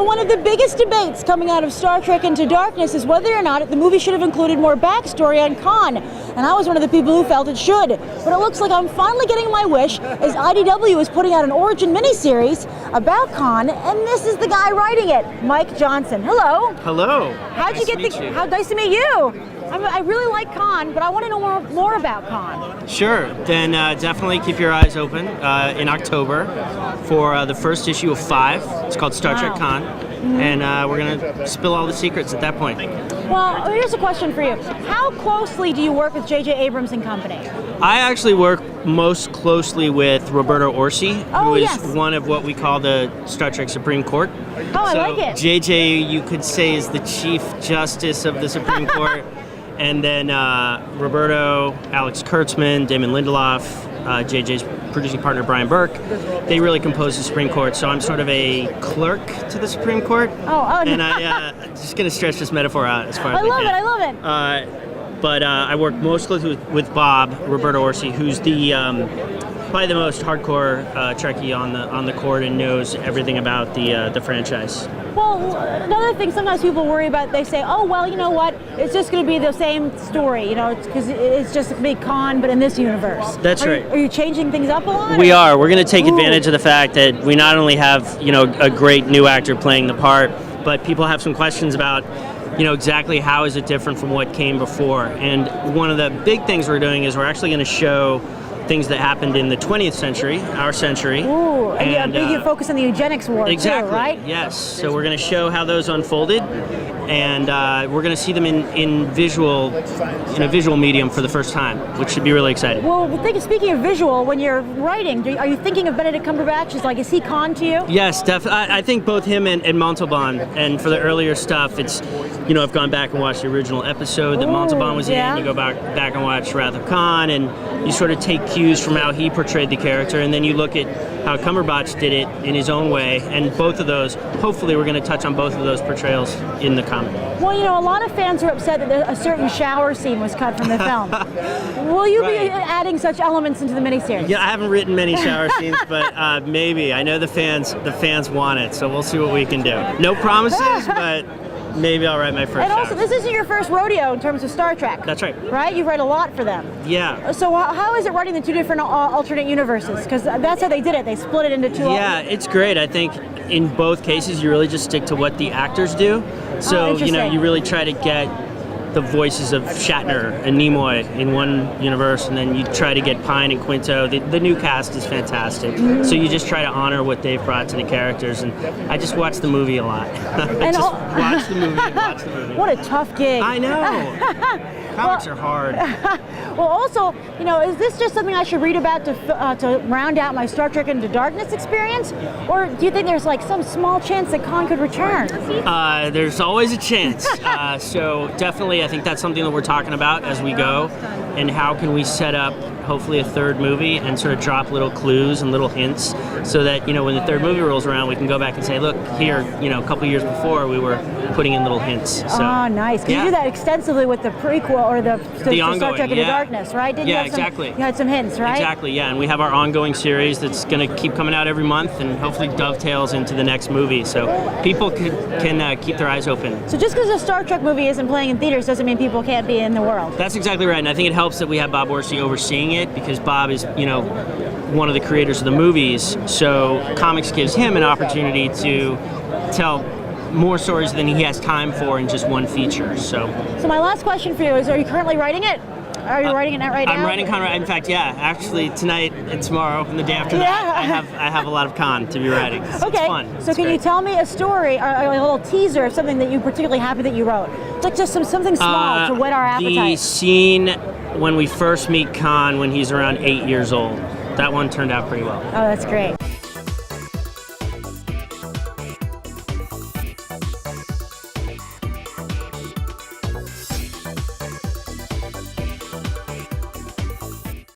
So one of the biggest debates coming out of Star Trek Into Darkness is whether or not the movie should have included more backstory on Khan. And I was one of the people who felt it should. But it looks like I'm finally getting my wish, as IDW is putting out an origin miniseries about Khan, and this is the guy writing it, Mike Johnson. Hello. Hello. How'd you get How nice to meet you. I really like Khan, but I want to know more about Khan. Sure. Then definitely keep your eyes open in October for the first issue of 5. It's called Star Trek Khan. And we're going to spill all the secrets at that point. Well, here's a question for you. How closely do you work with J.J. Abrams and company? I actually work most closely with Roberto Orci, who is one of what we call the Star Trek Supreme Court. Oh, I like it. J.J., you could say, is the Chief Justice of the Supreme Court. And then Roberto, Alex Kurtzman, Damon Lindelof, JJ's producing partner Brian Burke, they really compose the Supreme Court. So I'm sort of a clerk to the Supreme Court. And I'm just going to stretch this metaphor out as far as I love it. But I work most closely with Bob, Roberto Orci, who's the probably the most hardcore Trekkie on the court and knows everything about the franchise. Well, another thing sometimes people worry about, they say, oh, well, you know what, it's just going to be the same story, you know, because it's just a big Khan, but in this universe. That's right. Are you changing things up a lot? We are. We're going to take advantage of the fact that we not only have, you know, a great new actor playing the part, but people have some questions about, you know, exactly how is it different from what came before. And one of the big things we're doing is we're actually going to show things that happened in the 20th century, our century. Ooh, and you focus on the eugenics war exactly, too, right? Yes. So we're going to show how those unfolded, and we're going to see them in a visual medium for the first time, which should be really exciting. Well, speaking of visual, when you're writing, are you thinking of Benedict Cumberbatch? Is he Khan to you? Yes, definitely. I think both him and Montalban. And for the earlier stuff, it's, you know, I've gone back and watched the original episode that Montalban was in. You go back and watch Wrath of Khan, and you sort of take cues from how he portrayed the character, and then you look at how Cumberbatch did it in his own way, and both of those, hopefully we're going to touch on both of those portrayals in the comic. Well, you know, a lot of fans are upset that a certain shower scene was cut from the film. Will you be adding such elements into the miniseries? Yeah, I haven't written many shower scenes, but maybe. I know the fans want it, so we'll see what we can do. No promises, but maybe I'll write my first. And also, shower. this isn't your first rodeo in terms of Star Trek. That's right. Right? You've read a lot for them. Yeah. So how is it writing the two different alternate universes? Because that's how they did it. They split it into two. Yeah, it's great. I think in both cases, you really just stick to what the actors do. So, you know, you really try to get the voices of Shatner and Nimoy in one universe, and then you try to get Pine and Quinto. The new cast is fantastic. So you just try to honor what they've brought to the characters, and I just watch the movie a lot. Watch the movie and watch the movie. What a tough gig. I know. Comics are hard. Well, also, you know, is this just something I should read about to round out my Star Trek Into Darkness experience? Or do you think there's like some small chance that Khan could return? There's always a chance. So definitely I think that's something that we're talking about as we go. And how can we set up hopefully a third movie and sort of drop little clues and little hints so that, you know, when the third movie rolls around, we can go back and say, look, here, you know, a couple years before we were putting in little hints. So, oh, nice. Because you do that extensively with the prequel or the ongoing, Star Trek Into Darkness, right? Didn't you have exactly. You had some hints, right? Exactly, yeah. And we have our ongoing series that's going to keep coming out every month and hopefully dovetails into the next movie. So people can keep their eyes open. So just because a Star Trek movie isn't playing in theaters doesn't mean people can't be in the world. That's exactly right. And I think it helps that we have Bob Orci overseeing it, because Bob is, you know, one of the creators of the movies. So comics gives him an opportunity to tell more stories than he has time for in just one feature. So my last question for you is, are you currently writing it? Are you writing it right now? I'm writing Khan. In fact, yeah. Actually, tonight and tomorrow and the day after that, I have a lot of Khan to be writing. Okay. It's fun. So can you tell me a story or a little teaser of something that you're particularly happy that you wrote? It's like just something small to whet our appetite. The scene when we first meet Khan when he's around 8 years old. That one turned out pretty well. Oh, that's great.